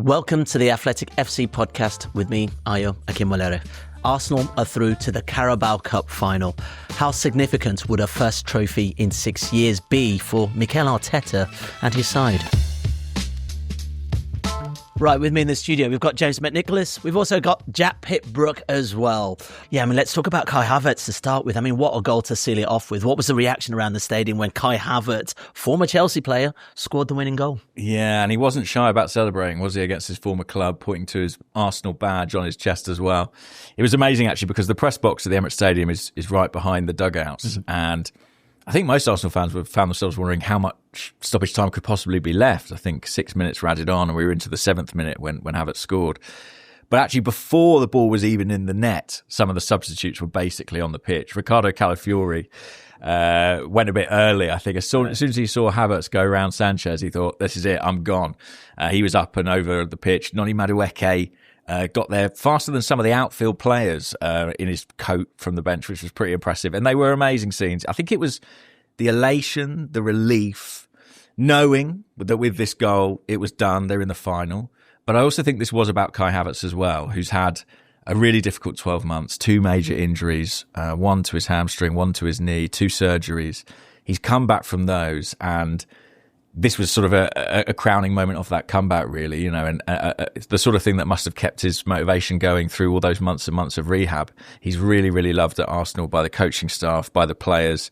Welcome to the Athletic FC podcast with me, Ayo Akinwolere. Arsenal are through to the Carabao Cup final. How significant would a first trophy in 6 years be for Mikel Arteta and his side? Right, with me in the studio, we've got James McNicholas. We've also got Pitt-Brooke as well. Yeah, let's talk about Kai Havertz to start with. What a goal to seal it off with. What was the reaction around the stadium when Kai Havertz, former Chelsea player, scored the winning goal? Yeah, and he wasn't shy about celebrating, was he, against his former club, pointing to his Arsenal badge on his chest as well. It was amazing, actually, because the press box at the Emirates Stadium is right behind the dugouts. Mm-hmm. And I think most Arsenal fans would have found themselves wondering how much stoppage time could possibly be left. I think 6 minutes were added on and we were into the 7th minute when Havertz scored. But actually, before the ball was even in the net, some of the substitutes were basically on the pitch. Riccardo Calafiori went a bit early, I think. As soon as he saw Havertz go around Sanchez, he thought, this is it, I'm gone. He was up and over the pitch. Noni Madueke got there faster than some of the outfield players in his coat from the bench, which was pretty impressive. And they were amazing scenes. I think it was the elation, the relief, knowing that with this goal, it was done, they're in the final. But I also think this was about Kai Havertz as well, who's had a really difficult 12 months, 2 major injuries, one to his hamstring, one to his knee, 2 surgeries. He's come back from those, and this was sort of a crowning moment of that comeback, really, and it's the sort of thing that must have kept his motivation going through all those months and months of rehab. He's really, really loved at Arsenal by the coaching staff, by the players,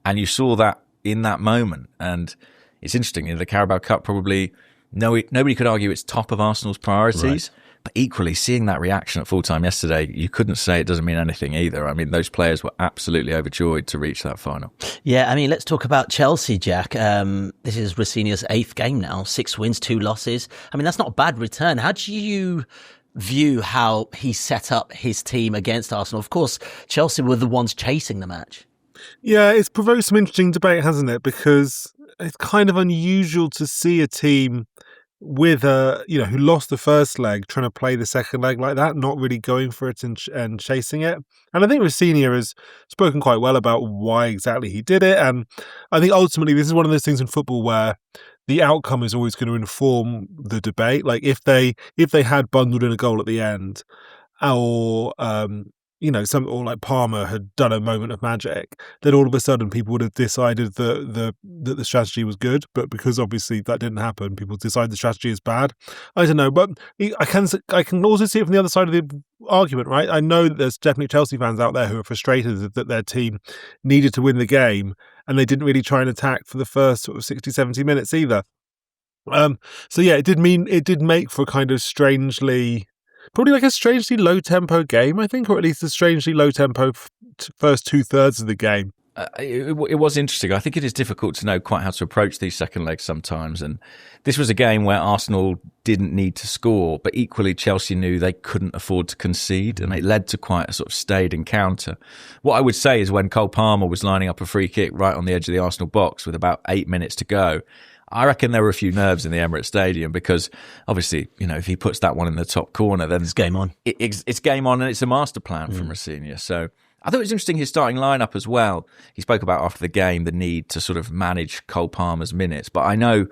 and you saw that in that moment. And it's interesting, the Carabao Cup probably, nobody could argue it's top of Arsenal's priorities. Right. But equally, seeing that reaction at full-time yesterday, you couldn't say it doesn't mean anything either. Those players were absolutely overjoyed to reach that final. Yeah, let's talk about Chelsea, Jack. This is Rosenior's 8th game now, 6 wins, 2 losses. That's not a bad return. How do you view how he set up his team against Arsenal? Of course, Chelsea were the ones chasing the match. Yeah, it's provoked some interesting debate, hasn't it? Because it's kind of unusual to see a team with who lost the first leg trying to play the second leg like that, not really going for it and chasing it. And I think Rosenior has spoken quite well about why exactly he did it. And I think ultimately this is one of those things in football where the outcome is always going to inform the debate. Like if they had bundled in a goal at the end, or or like Palmer had done a moment of magic, then all of a sudden people would have decided that the strategy was good. But because obviously that didn't happen, people decide the strategy is bad. I don't know, but I can also see it from the other side of the argument, right? I know that there's definitely Chelsea fans out there who are frustrated that their team needed to win the game and they didn't really try and attack for the first sort of 60, 70 minutes either. So yeah, it did make for kind of probably like a strangely low-tempo game, I think, or at least a strangely low-tempo first 2/3 of the game. It was interesting. I think it is difficult to know quite how to approach these second legs sometimes. And this was a game where Arsenal didn't need to score, but equally Chelsea knew they couldn't afford to concede, and it led to quite a sort of staid encounter. What I would say is when Cole Palmer was lining up a free kick right on the edge of the Arsenal box with about 8 minutes to go, I reckon there were a few nerves in the Emirates Stadium because obviously, if he puts that one in the top corner, then it's game on. It's game on, and it's a master plan from Rosenior. So I thought it was interesting his starting lineup as well. He spoke about after the game the need to sort of manage Cole Palmer's minutes. But I know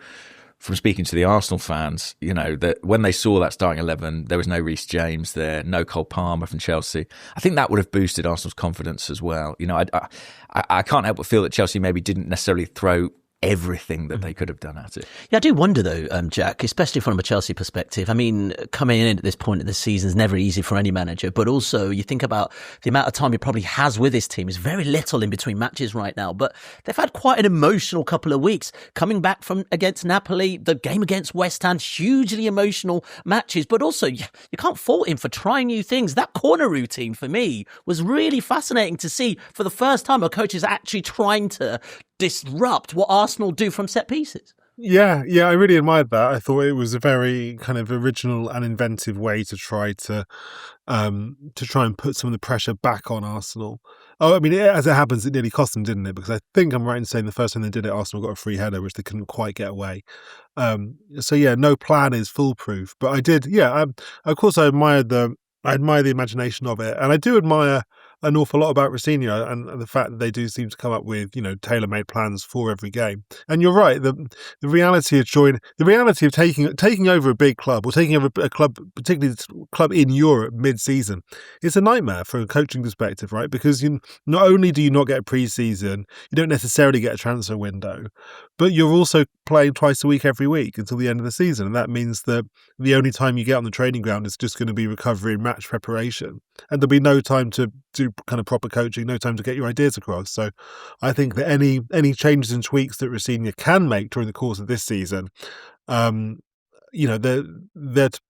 from speaking to the Arsenal fans, that when they saw that starting 11, there was no Reece James there, no Cole Palmer from Chelsea. I think that would have boosted Arsenal's confidence as well. I can't help but feel that Chelsea maybe didn't necessarily throw everything that they could have done at it. Yeah, I do wonder though, Jack, especially from a Chelsea perspective. Coming in at this point of the season is never easy for any manager, but also you think about the amount of time he probably has with his team. Is very little in between matches right now, but they've had quite an emotional couple of weeks coming back from against Napoli, the game against West Ham, hugely emotional matches, but also you can't fault him for trying new things. That corner routine for me was really fascinating to see. For the first time, a coach is actually trying to disrupt what Arsenal do from set pieces. Yeah, I really admired that. I thought it was a very kind of original and inventive way to try and put some of the pressure back on Arsenal. As it happens, it nearly cost them, didn't it? Because I think I'm right in saying the first time they did it, Arsenal got a free header, which they couldn't quite get away. So yeah, no plan is foolproof. But I did, of course, I admired the imagination of it, and I do admire an awful lot about Rosenior and the fact that they do seem to come up with, tailor-made plans for every game. And you're right, the reality of taking over a big club or taking over a club, particularly a club in Europe mid-season, is a nightmare from a coaching perspective, right? Because not only do you not get a pre-season, you don't necessarily get a transfer window, but you're also playing twice a week every week until the end of the season. And that means that the only time you get on the training ground is just going to be recovery and match preparation. And there'll be no time to do kind of proper coaching, no time to get your ideas across. So I think that any changes and tweaks that Rosenior can make during the course of this season, they're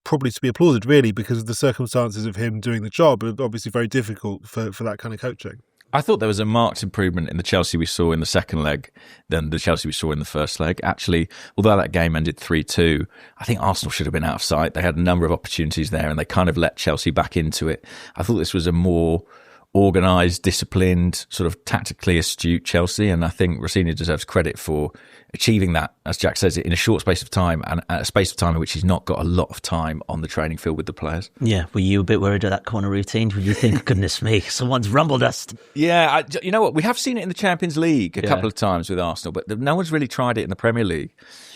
probably to be applauded, really, because the circumstances of him doing the job are obviously very difficult for that kind of coaching. I thought there was a marked improvement in the Chelsea we saw in the second leg than the Chelsea we saw in the first leg. Actually, although that game ended 3-2, I think Arsenal should have been out of sight. They had a number of opportunities there and they kind of let Chelsea back into it. I thought this was a more organised, disciplined, sort of tactically astute Chelsea, and I think Rosenior deserves credit for achieving that, as Jack says, in a short space of time, and at a space of time in which he's not got a lot of time on the training field with the players. Yeah, were you a bit worried of that corner routine? Did you think, goodness me, someone's rumbled us? Yeah, you know what? We have seen it in the Champions League a couple of times with Arsenal, but no one's really tried it in the Premier League.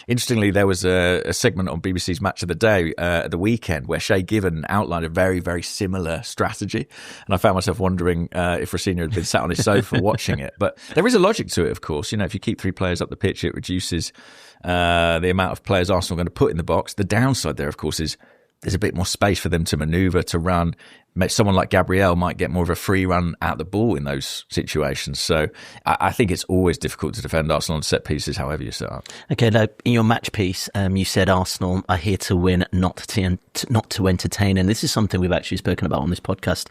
Interestingly, there was a segment on BBC's Match of the Day at the weekend where Shay Given outlined a very, very similar strategy. And I found myself wondering if Rosenior had been sat on his sofa watching it. But there is a logic to it, of course. If you keep three players up the pitch, it reduces the amount of players Arsenal are going to put in the box. The downside there, of course, is there's a bit more space for them to manoeuvre, to run. Someone like Gabriel might get more of a free run at the ball in those situations. So I think it's always difficult to defend Arsenal on set pieces, however you set up. Okay, now in your match piece, you said Arsenal are here to win, not to entertain. And this is something we've actually spoken about on this podcast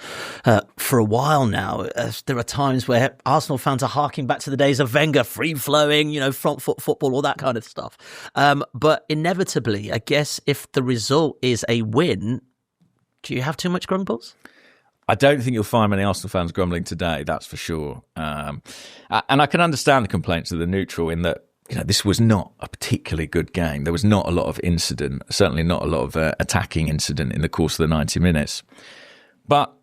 for a while now. There are times where Arsenal fans are harking back to the days of Wenger, free-flowing, front foot football, all that kind of stuff. But inevitably, I guess if the result is a win, do you have too much grumbles? I don't think you'll find many Arsenal fans grumbling today, that's for sure. And I can understand the complaints of the neutral in that this was not a particularly good game. There was not a lot of incident, certainly not a lot of attacking incident in the course of the 90 minutes. But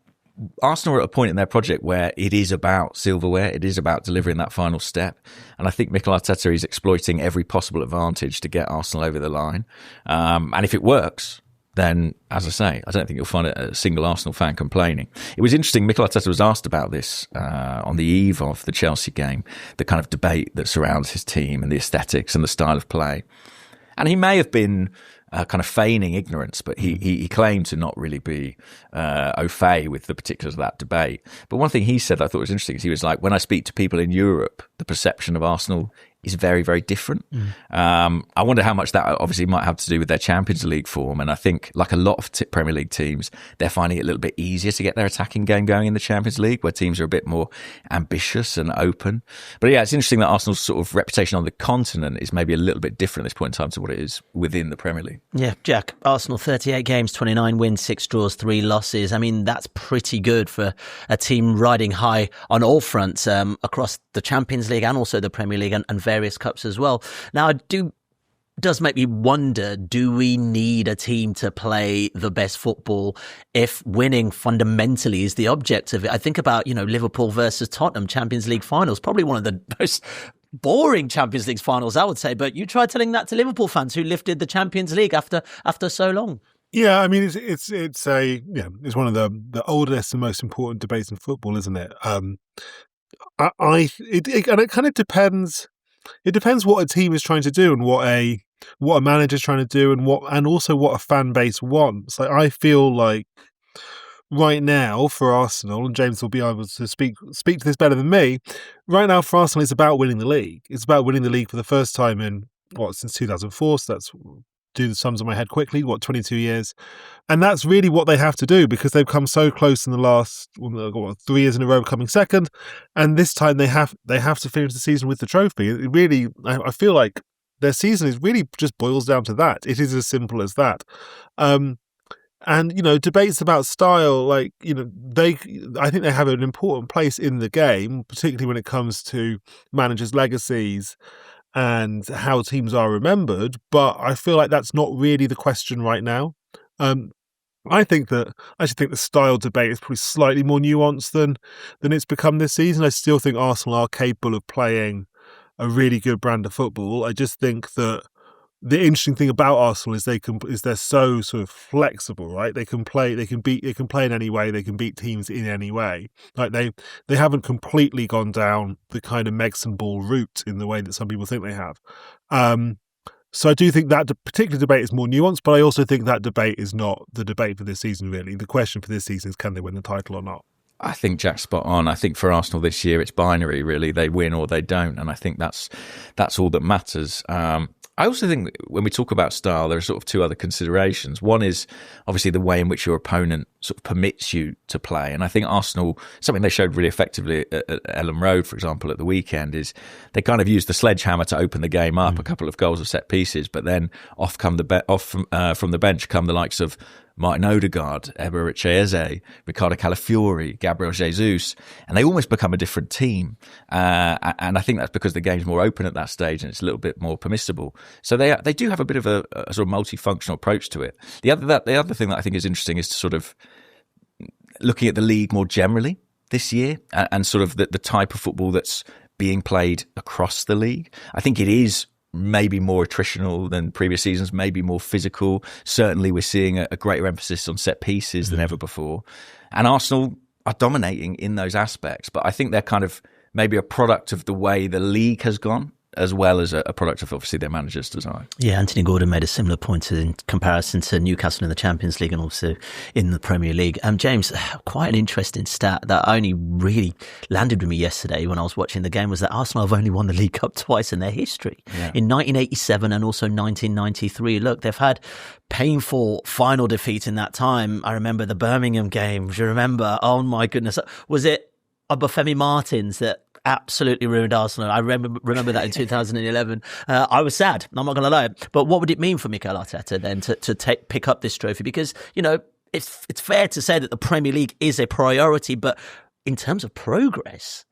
Arsenal are at a point in their project where it is about silverware, it is about delivering that final step. And I think Mikel Arteta is exploiting every possible advantage to get Arsenal over the line. And if it works, then, as I say, I don't think you'll find a single Arsenal fan complaining. It was interesting, Mikel Arteta was asked about this on the eve of the Chelsea game, the kind of debate that surrounds his team and the aesthetics and the style of play. And he may have been kind of feigning ignorance, but he claimed to not really be au fait with the particulars of that debate. But one thing he said I thought was interesting is he was like, when I speak to people in Europe, the perception of Arsenal is very, very different. I wonder how much that obviously might have to do with their Champions League form. And I think, like a lot of Premier League teams, they're finding it a little bit easier to get their attacking game going in the Champions League, where teams are a bit more ambitious and open. But yeah, it's interesting that Arsenal's sort of reputation on the continent is maybe a little bit different at this point in time to what it is within the Premier League. Yeah, Jack, Arsenal 38 games, 29 wins, 6 draws, 3 losses. I mean, that's pretty good for a team riding high on all fronts across the Champions League and also the Premier League and various cups as well. Now, does make me wonder, do we need a team to play the best football if winning fundamentally is the object of it? I think about, Liverpool versus Tottenham Champions League finals, probably one of the most boring Champions League finals, I would say. But you try telling that to Liverpool fans who lifted the Champions League after so long. Yeah, I mean, it's one of the oldest and most important debates in football, isn't it? It kind of depends. It depends what a team is trying to do and what a manager is trying to do and also what a fan base wants. Like, I feel like right now for Arsenal, and James will be able to speak to this better than me. Right now for Arsenal, it's about winning the league. It's about winning the league for the first time in since 2004. So that's, do the sums in my head quickly, 22 years. And that's really what they have to do because they've come so close in the last 3 years in a row coming second. And this time they have to finish the season with the trophy. It really, I feel like their season is really just boils down to that. It is as simple as that. And, debates about style, I think they have an important place in the game, particularly when it comes to managers' legacies and how teams are remembered, but I feel like that's not really the question right now. I actually think the style debate is probably slightly more nuanced than it's become this season. I still think Arsenal are capable of playing a really good brand of football. I just think that the interesting thing about Arsenal is they're so sort of flexible, right? They can play in any way, they can beat teams in any way. Like they haven't completely gone down the kind of Megson ball route in the way that some people think they have. So I do think that particular debate is more nuanced, but I also think that debate is not the debate for this season, really. The question for this season is, can they win the title or not? I think Jack's spot on. I think for Arsenal this year, it's binary, really. They win or they don't. And I think that's all that matters. I also think when we talk about style, there are sort of two other considerations. One is obviously the way in which your opponent sort of permits you to play. And I think Arsenal, something they showed really effectively at Ellen Road, for example, at the weekend, is they kind of used the sledgehammer to open the game up, a couple of goals of set pieces, but then from the bench come the likes of Martin Odegaard, Eberechi Eze, Ricardo Calafiori, Gabriel Jesus, and they almost become a different team. And I think that's because the game's more open at that stage and it's a little bit more permissible. So they do have a bit of a sort of multifunctional approach to it. The other thing that I think is interesting is to sort of looking at the league more generally this year and sort of the type of football that's being played across the league. I think it is maybe more attritional than previous seasons, maybe more physical. Certainly we're seeing a greater emphasis on set pieces than ever before. And Arsenal are dominating in those aspects. But I think they're kind of maybe a product of the way the league has gone, as well as a product of obviously their manager's design. Yeah, Anthony Gordon made a similar point in comparison to Newcastle in the Champions League and also in the Premier League. James, quite an interesting stat that only really landed with me yesterday when I was watching the game was that Arsenal have only won the League Cup twice in their history, in 1987 and also 1993. Look, they've had painful final defeat in that time. I remember the Birmingham game. Do you remember? Oh my goodness. Was it Obafemi Martins that absolutely ruined Arsenal? I remember that in 2011. I was sad, I'm not going to lie. But what would it mean for Mikel Arteta then to pick up this trophy? Because, you know, it's fair to say that the Premier League is a priority, but in terms of progress,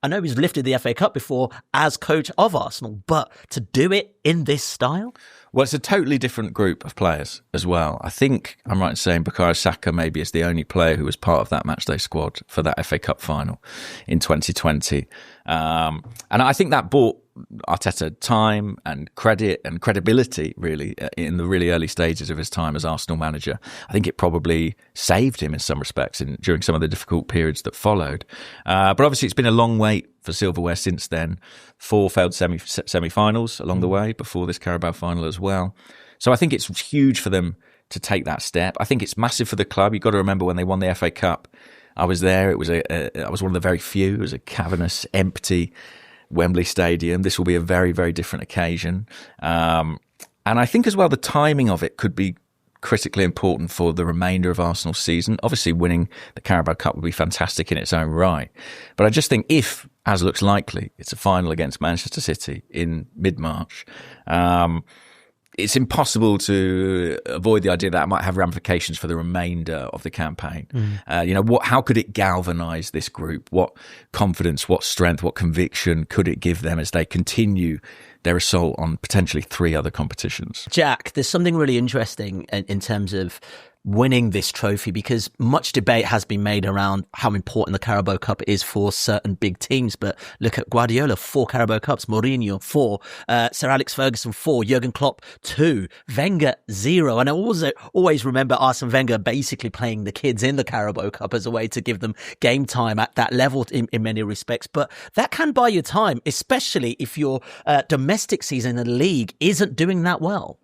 I know he's lifted the FA Cup before as coach of Arsenal, but to do it in this style? Well, it's a totally different group of players as well. I think I'm right in saying Bukayo Saka maybe is the only player who was part of that matchday squad for that FA Cup final in 2020. And I think that bought Arteta time and credit and credibility, really, in the really early stages of his time as Arsenal manager. I think it probably saved him in some respects during some of the difficult periods that followed. But obviously it's been a long wait for silverware since then. 4 failed semi-finals along the way before this Carabao final as well. So I think it's huge for them to take that step. I think it's massive for the club. You've got to remember when they won the FA Cup, I was there. It was I was one of the very few. It was a cavernous, empty Wembley Stadium. This will be a very, very different occasion. And I think as well, the timing of it could be critically important for the remainder of Arsenal's season. Obviously, winning the Carabao Cup would be fantastic in its own right. But I just think if, as looks likely, it's a final against Manchester City in mid-March, it's impossible to avoid the idea that it might have ramifications for the remainder of the campaign. How could it galvanise this group? What confidence, what strength, what conviction could it give them as they continue their assault on potentially 3 other competitions? Jack, there's something really interesting in terms of winning this trophy, because much debate has been made around how important the Carabao Cup is for certain big teams. But look at Guardiola, 4 Carabao Cups, Mourinho, 4, Sir Alex Ferguson, 4, Jurgen Klopp, 2, Wenger, 0. And I always remember Arsene Wenger basically playing the kids in the Carabao Cup as a way to give them game time at that level in many respects. But that can buy you time, especially if your domestic season in the league isn't doing that well.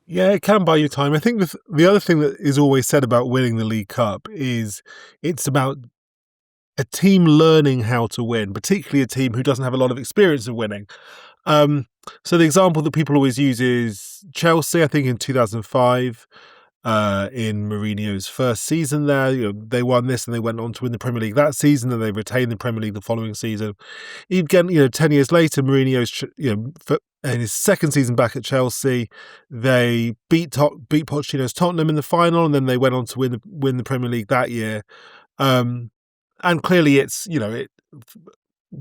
Yeah, it can buy you time. I think the other thing that is always said about winning the League Cup is it's about a team learning how to win, particularly a team who doesn't have a lot of experience of winning. So the example that people always use is Chelsea, I think in 2005, in Mourinho's first season there. They won this and they went on to win the Premier League that season, and they retained the Premier League the following season. Again, 10 years later, Mourinho's, in his second season back at Chelsea, they beat Pochettino's Tottenham in the final, and then they went on to win the Premier League that year. And clearly, it's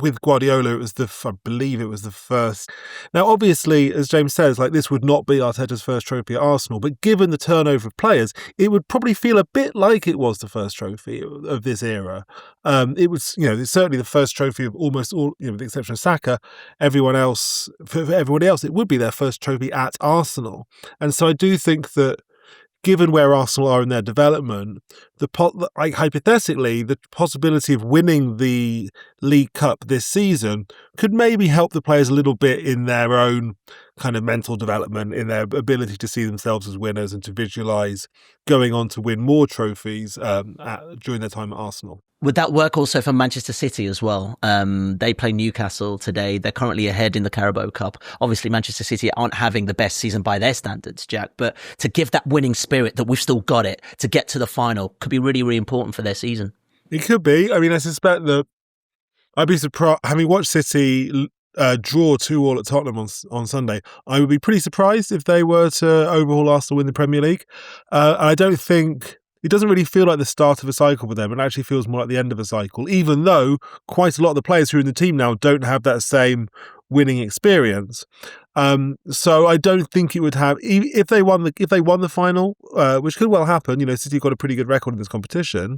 with Guardiola, I believe it was the first. Now, obviously, as James says, like this would not be Arteta's first trophy at Arsenal, but given the turnover of players, it would probably feel a bit like it was the first trophy of this era. It was, it's certainly the first trophy of almost all, with the exception of Saka. For everyone else, it would be their first trophy at Arsenal. And so I do think that, given where Arsenal are in their development, hypothetically, the possibility of winning the League Cup this season could maybe help the players a little bit in their own kind of mental development, in their ability to see themselves as winners and to visualise going on to win more trophies during their time at Arsenal. Would that work also for Manchester City as well? They play Newcastle today. They're currently ahead in the Carabao Cup. Obviously, Manchester City aren't having the best season by their standards, Jack, but to give that winning spirit that we've still got it to get to the final could be really, really important for their season. It could be. I mean, I suspect that I'd be surprised, having watched City draw 2-2 at Tottenham on Sunday, I would be pretty surprised if they were to overhaul Arsenal in the Premier League. And I don't think... It doesn't really feel like the start of a cycle for them. It actually feels more like the end of a cycle, even though quite a lot of the players who are in the team now don't have that same winning experience. So I don't think it would have, if they won the final, which could well happen. City got a pretty good record in this competition.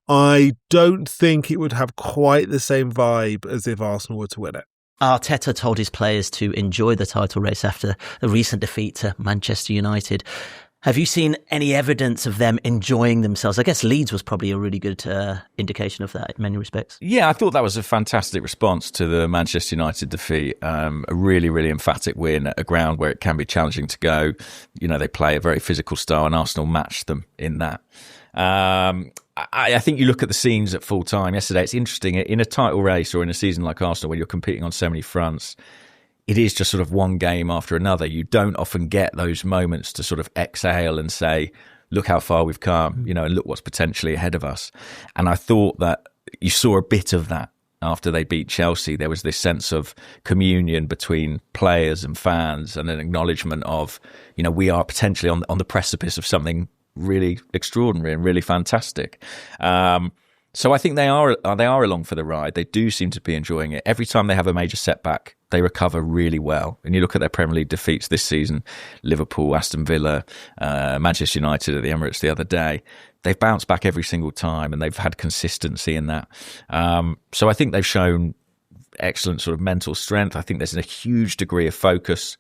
I don't think it would have quite the same vibe as if Arsenal were to win it. Arteta told his players to enjoy the title race after the recent defeat to Manchester United. Have you seen any evidence of them enjoying themselves? I guess Leeds was probably a really good indication of that in many respects. Yeah, I thought that was a fantastic response to the Manchester United defeat. A really, really emphatic win at a ground where it can be challenging to go. They play a very physical style and Arsenal matched them in that. I think you look at the scenes at full time yesterday. It's interesting in a title race or in a season like Arsenal where you're competing on so many fronts. It is just sort of one game after another. You don't often get those moments to sort of exhale and say, look how far we've come, and look what's potentially ahead of us. And I thought that you saw a bit of that after they beat Chelsea. There was this sense of communion between players and fans and an acknowledgement of, we are potentially on the precipice of something really extraordinary and really fantastic. So I think they are along for the ride. They do seem to be enjoying it. Every time they have a major setback, they recover really well. And you look at their Premier League defeats this season, Liverpool, Aston Villa, Manchester United at the Emirates the other day, they've bounced back every single time and they've had consistency in that. So I think they've shown excellent sort of mental strength. I think there's a huge degree of focus.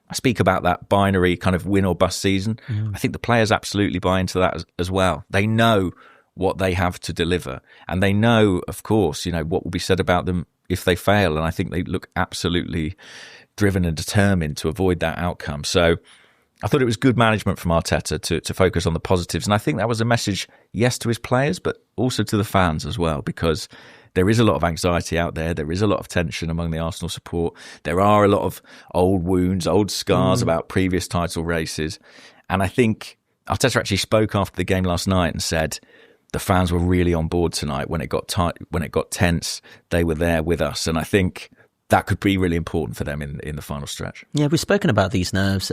I speak about that binary kind of win or bust season. I think the players absolutely buy into that as well. They know what they have to deliver. And they know, of course, what will be said about them if they fail. And I think they look absolutely driven and determined to avoid that outcome. So I thought it was good management from Arteta to focus on the positives. And I think that was a message, yes, to his players, but also to the fans as well, because there is a lot of anxiety out there. There is a lot of tension among the Arsenal support. There are a lot of old wounds, old scars about previous title races. And I think Arteta actually spoke after the game last night and said, the fans were really on board tonight. When it got tight, when it got tense, they were there with us. And I think that could be really important for them in the final stretch. Yeah, we've spoken about these nerves,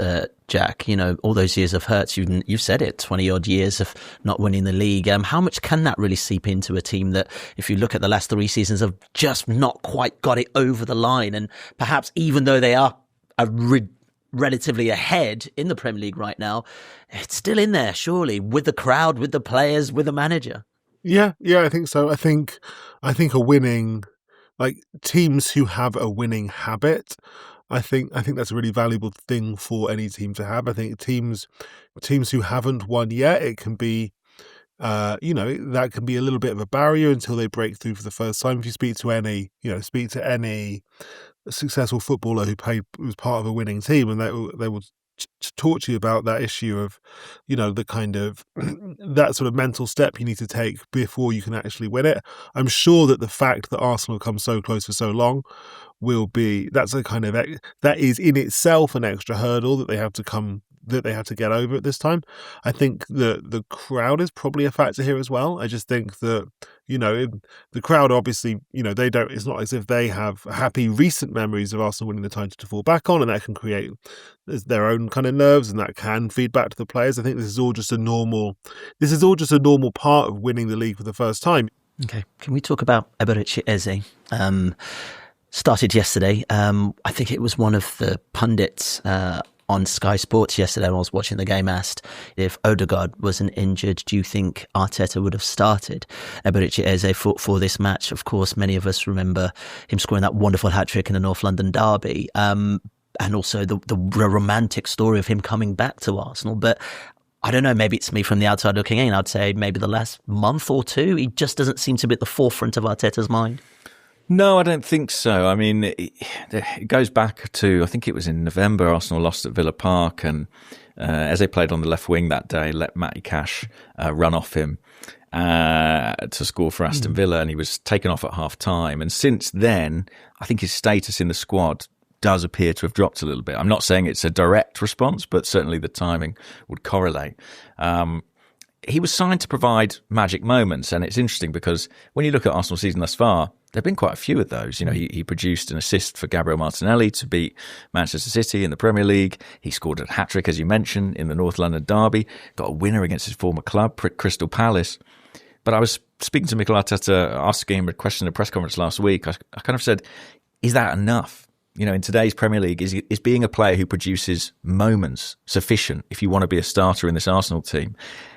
Jack. All those years of Havertz, you've said it, 20-odd years of not winning the league. How much can that really seep into a team that, if you look at the last 3 seasons, have just not quite got it over the line? And perhaps even though they are relatively ahead in the Premier League right now, it's still in there, surely, with the crowd, with the players, with the manager. Yeah, I think so. I think a winning, like teams who have a winning habit, I think that's a really valuable thing for any team to have. I think teams who haven't won yet, it can be that can be a little bit of a barrier until they break through for the first time. If you speak to any successful footballer who was part of a winning team, and they will talk to you about that issue of, the kind of that sort of mental step you need to take before you can actually win it. I'm sure that the fact that Arsenal come so close for so long that's a kind of, that is in itself an extra hurdle that they have to get over at this time. I think the crowd is probably a factor here as well. I just think that, the crowd obviously, it's not as if they have happy recent memories of Arsenal winning the title to fall back on, and that can create their own kind of nerves, and that can feed back to the players. I think this is all just a normal part of winning the league for the first time. Okay, can we talk about Eberechi Eze? Started yesterday. I think it was one of the pundits on Sky Sports yesterday when I was watching the game asked if Odegaard wasn't injured, do you think Arteta would have started Eberechi Eze for this match? Of course, many of us remember him scoring that wonderful hat-trick in the North London derby, and also the romantic story of him coming back to Arsenal. But I don't know, maybe it's me from the outside looking in. I'd say maybe the last month or two, he just doesn't seem to be at the forefront of Arteta's mind. No, I don't think so. I mean, it goes back to, I think it was in November, Arsenal lost at Villa Park, and Eze played on the left wing that day, let Matty Cash run off him to score for Aston Villa, and he was taken off at half-time. And since then, I think his status in the squad does appear to have dropped a little bit. I'm not saying it's a direct response, but certainly the timing would correlate. He was signed to provide magic moments, and it's interesting because when you look at Arsenal's season thus far, there have been quite a few of those. You know, he produced an assist for Gabriel Martinelli to beat Manchester City in the Premier League. He scored a hat-trick, as you mentioned, in the North London derby, got a winner against his former club, Crystal Palace. But I was speaking to Mikel Arteta, asking him a question in a press conference last week. I kind of said, is that enough? You know, in today's Premier League, is being a player who produces moments sufficient if you want to be a starter in this Arsenal team?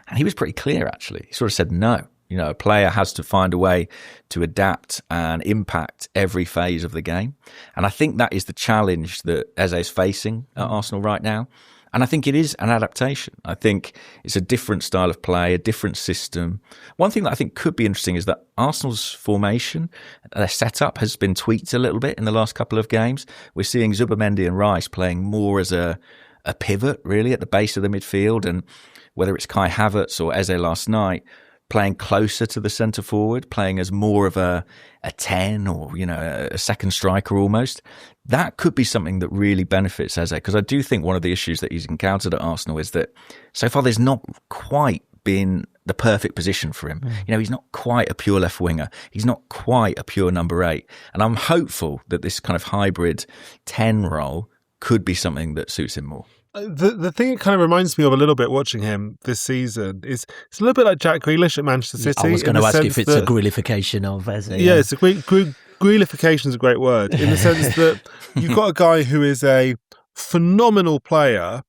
And he was pretty clear, actually. He sort of said no. You know, a player has to find a way to adapt and impact every phase of the game. And I think that is the challenge that Eze is facing at Arsenal right now. And I think it is an adaptation. I think it's a different style of play, a different system. One thing that I think could be interesting is that Arsenal's formation, their setup has been tweaked a little bit in the last couple of games. We're seeing Zubimendi and Rice playing more as a pivot, really, at the base of the midfield. And whether it's Kai Havertz or Eze last night, playing closer to the centre forward, playing as more of a 10 or, you know, a second striker almost. That could be something that really benefits Eze, because I do think one of the issues that he's encountered at Arsenal is that so far there's not quite been the perfect position for him. You know, he's not quite a pure left winger. He's not quite a pure number 8. And I'm hopeful that this kind of hybrid 10 role could be something that suits him more. The thing it kind of reminds me of a little bit watching him this season is it's a little bit like Jack Grealish at Manchester City. I was going to ask if it's a Grealification of Eze. Yeah, it's a Grealification is a great word in the sense that you've got a guy who is a phenomenal player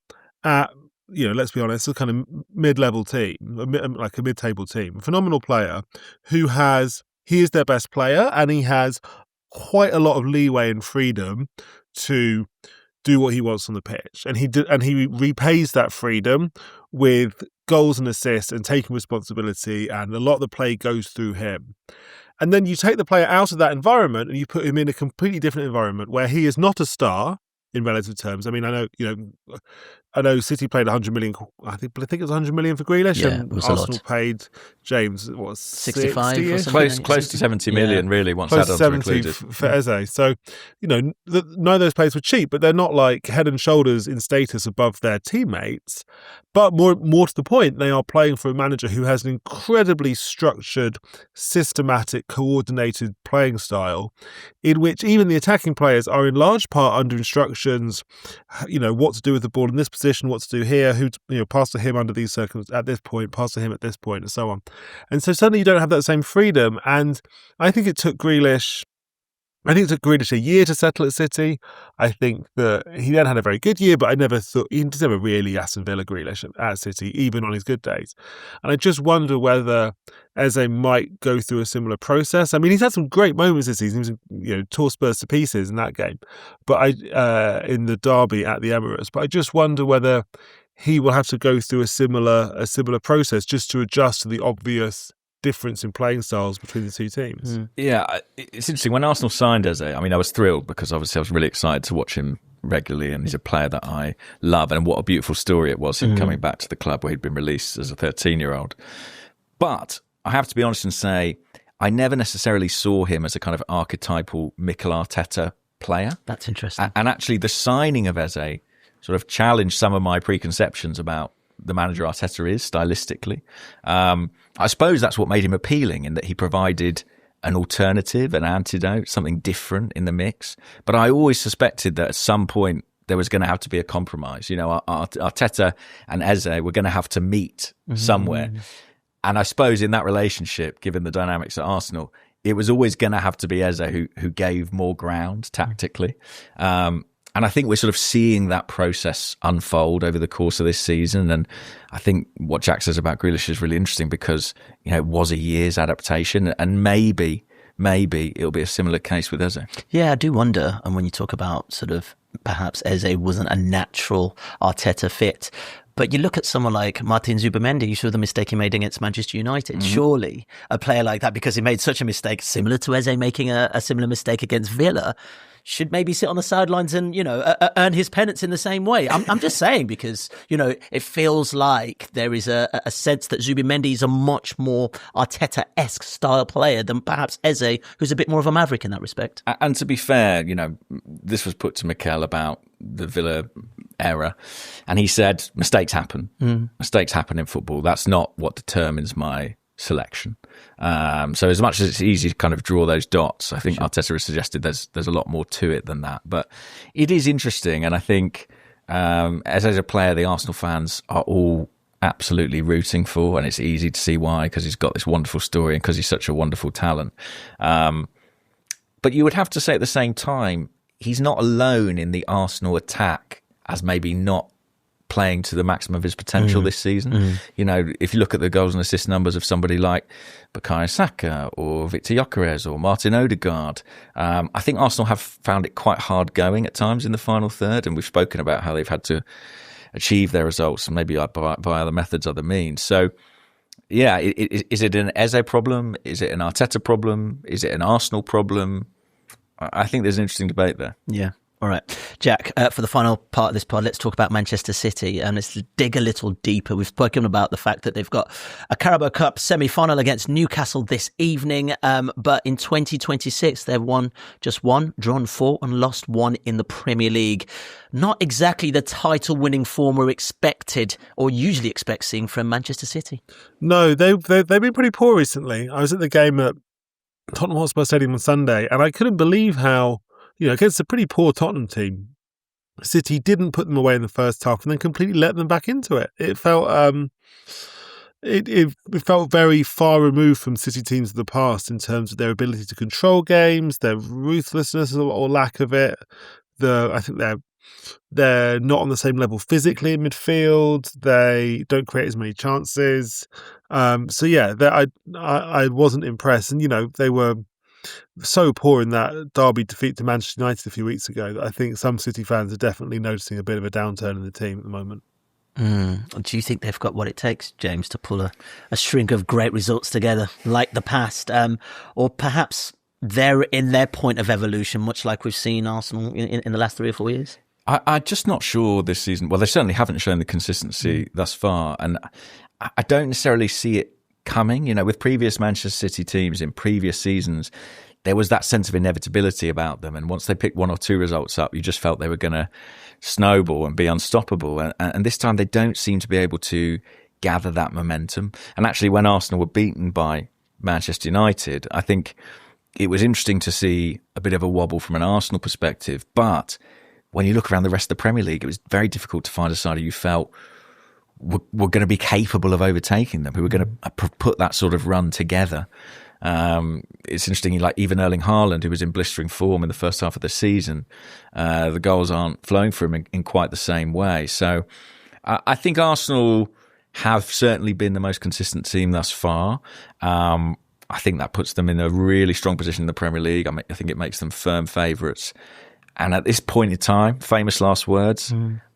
at, you know, let's be honest, a kind of mid-level team, like a mid-table team. A phenomenal player he is their best player, and he has quite a lot of leeway and freedom to do what he wants on the pitch, and he repays that freedom with goals and assists and taking responsibility, and a lot of the play goes through him. And then you take the player out of that environment and you put him in a completely different environment where he is not a star in relative terms. I mean, I know City paid 100 million. I think it was 100 million for Grealish, and Arsenal paid James 65, close to 70 million, really. Once close to add-ons were 70 included. for Eze. So, you know, none of those players were cheap, but they're not like head and shoulders in status above their teammates. But more to the point, they are playing for a manager who has an incredibly structured, systematic, coordinated playing style, in which even the attacking players are in large part under instructions. You know, what to do with the ball in this position, what to do here, who to, you know, pass to him under these circumstances at this point, pass to him at this point, and so on. And so suddenly you don't have that same freedom. And I think it took Grealish a year to settle at City. I think that he then had a very good year, but I never thought he was never really Aston Villa Grealish at City, even on his good days. And I just wonder whether Eze might go through a similar process. I mean, he's had some great moments this season. He was, you know, tore Spurs to pieces in that game, but in the derby at the Emirates. But I just wonder whether he will have to go through a similar process just to adjust to the obvious difference in playing styles between the two teams. Yeah, it's interesting. When Arsenal signed Eze, I mean, I was thrilled because obviously I was really excited to watch him regularly, and he's a player that I love, and what a beautiful story it was, him coming back to the club where he'd been released as a 13-year-old. But I have to be honest and say, I never necessarily saw him as a kind of archetypal Mikel Arteta player. That's interesting. And actually the signing of Eze sort of challenged some of my preconceptions about the manager Arteta is stylistically. I suppose that's what made him appealing, in that he provided an alternative, an antidote, something different in the mix. But I always suspected that at some point there was going to have to be a compromise. You know, Arteta and Eze were going to have to meet somewhere. And I suppose in that relationship, given the dynamics at Arsenal, it was always going to have to be Eze who gave more ground tactically. And I think we're sort of seeing that process unfold over the course of this season. And I think what Jack says about Grealish is really interesting because, it was a year's adaptation, and maybe it'll be a similar case with Eze. Yeah, I do wonder. And when you talk about sort of perhaps Eze wasn't a natural Arteta fit, but you look at someone like Martin Zubimendi, you saw the mistake he made against Manchester United. Mm-hmm. Surely a player like that, because he made such a mistake, similar to Eze making a similar mistake against Villa, should maybe sit on the sidelines and, earn his penance in the same way. I'm just saying because, it feels like there is a sense that Zubimendi is a much more Arteta-esque style player than perhaps Eze, who's a bit more of a maverick in that respect. And to be fair, this was put to Mikel about the Villa era, and he said mistakes happen. Mistakes happen in football. That's not what determines my selection. So as much as it's easy to kind of draw those dots, I think Arteta has suggested there's a lot more to it than that. But it is interesting, and I think as a player, the Arsenal fans are all absolutely rooting for, and it's easy to see why, because he's got this wonderful story and because he's such a wonderful talent. But you would have to say at the same time, he's not alone in the Arsenal attack as maybe not playing to the maximum of his potential this season. If you look at the goals and assist numbers of somebody like Bukayo Saka or Victor Gyökeres or Martin Odegaard, I think Arsenal have found it quite hard going at times in the final third, and we've spoken about how they've had to achieve their results, maybe by other methods, other means. So, yeah, is it an Eze problem? Is it an Arteta problem? Is it an Arsenal problem? I think there's an interesting debate there. Yeah. All right, Jack, for the final part of this pod, let's talk about Manchester City and let's dig a little deeper. We've spoken about the fact that they've got a Carabao Cup semi-final against Newcastle this evening, but in 2026 they've won just one, drawn 4 and lost 1 in the Premier League. Not exactly the title-winning form we're expected or usually expect seeing from Manchester City. No, they've been pretty poor recently. I was at the game at Tottenham Hotspur Stadium on Sunday, and I couldn't believe how, against a pretty poor Tottenham team, City didn't put them away in the first half and then completely let them back into it. It felt it felt very far removed from City teams of the past in terms of their ability to control games, their ruthlessness or lack of it. I think they're not on the same level physically in midfield. They don't create as many chances. So yeah, I wasn't impressed, and they were so poor in that derby defeat to Manchester United a few weeks ago that I think some City fans are definitely noticing a bit of a downturn in the team at the moment. Do you think they've got what it takes, James, to pull a string of great results together like the past? Or perhaps they're in their point of evolution, much like we've seen Arsenal in the last 3 or 4 years? I'm just not sure this season. Well, they certainly haven't shown the consistency thus far, and I don't necessarily see it coming. With previous Manchester City teams in previous seasons, there was that sense of inevitability about them, and once they picked 1 or 2 results up, you just felt they were going to snowball and be unstoppable. And this time they don't seem to be able to gather that momentum. And actually, when Arsenal were beaten by Manchester United, I think it was interesting to see a bit of a wobble from an Arsenal perspective. But when you look around the rest of the Premier League, it was very difficult to find a side who you felt were going to be capable of overtaking them, who were going to put that sort of run together. It's interesting, like even Erling Haaland, who was in blistering form in the first half of the season, the goals aren't flowing for him in quite the same way. So I think Arsenal have certainly been the most consistent team thus far. I think that puts them in a really strong position in the Premier League. I think it makes them firm favourites. And at this point in time, famous last words,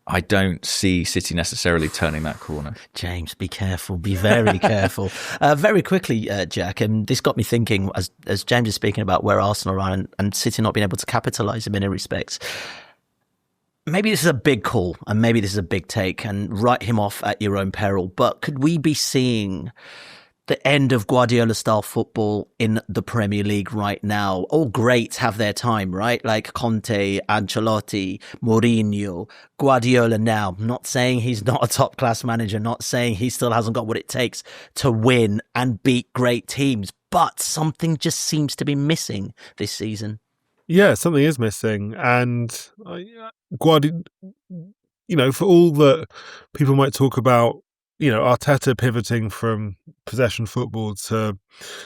I don't see City necessarily turning that corner. James, be careful. Be very careful. Very quickly, Jack, and this got me thinking, as James is speaking about where Arsenal are and City not being able to capitalise in many respects. Maybe this is a big call and maybe this is a big take, and write him off at your own peril. But could we be seeing the end of Guardiola-style football in the Premier League right now? All greats have their time, right? Like Conte, Ancelotti, Mourinho, Guardiola now. Not saying he's not a top-class manager, not saying he still hasn't got what it takes to win and beat great teams, but something just seems to be missing this season. Yeah, something is missing. And Guardiola, for all that people might talk about, Arteta pivoting from possession football to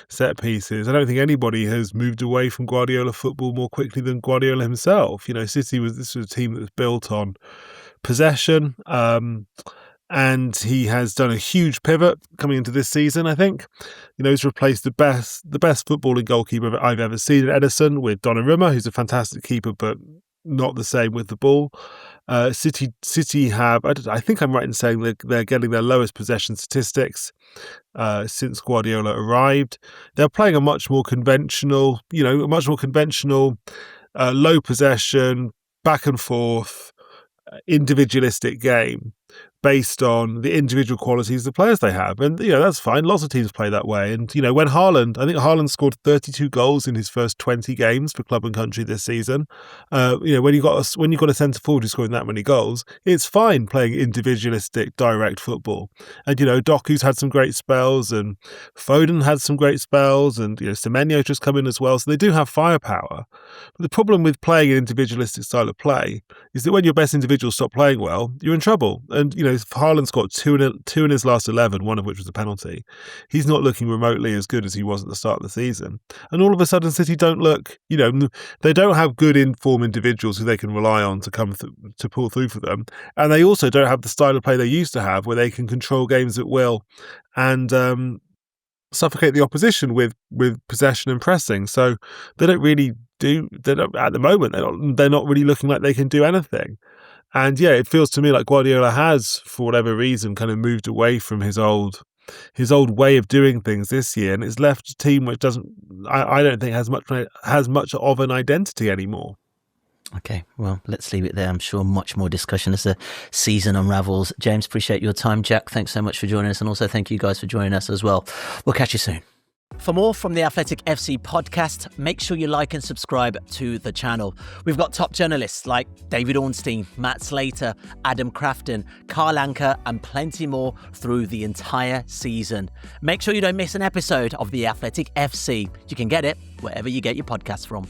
set pieces. I don't think anybody has moved away from Guardiola football more quickly than Guardiola himself. City this was a team that was built on possession, and he has done a huge pivot coming into this season. I think, he's replaced the best footballing goalkeeper I've ever seen in Edison with Donnarumma, who's a fantastic keeper, but not the same with the ball. City have, I think I'm right in saying that they're getting their lowest possession statistics since Guardiola arrived. They're playing a much more conventional, low possession, back and forth, individualistic game based on the individual qualities of the players they have. And, that's fine. Lots of teams play that way. And, when I think Haaland scored 32 goals in his first 20 games for club and country this season. When you've got a centre forward who's scoring that many goals, it's fine playing individualistic, direct football. And, Doku's had some great spells, and Foden had some great spells, and, Semenyo's just come in as well. So they do have firepower. But the problem with playing an individualistic style of play is that when your best individuals stop playing well, you're in trouble. And, Haaland's got two in his last 11, one of which was a penalty. He's not looking remotely as good as he was at the start of the season. And all of a sudden, City don't look, they don't have good in-form individuals who they can rely on to come to pull through for them. And they also don't have the style of play they used to have, where they can control games at will and suffocate the opposition with possession and pressing. So they don't really at the moment, they're not really looking like they can do anything. And it feels to me like Guardiola has, for whatever reason, kind of moved away from his old way of doing things this year, and it's left a team which I don't think has much of an identity anymore. Okay, well, let's leave it there. I'm sure much more discussion as the season unravels. James, appreciate your time. Jack, thanks so much for joining us, and also thank you guys for joining us as well. We'll catch you soon. For more from the Athletic FC podcast, make sure you like and subscribe to the channel. We've got top journalists like David Ornstein, Matt Slater, Adam Crafton, Carl Anker, and plenty more through the entire season. Make sure you don't miss an episode of the Athletic FC. You can get it wherever you get your podcasts from.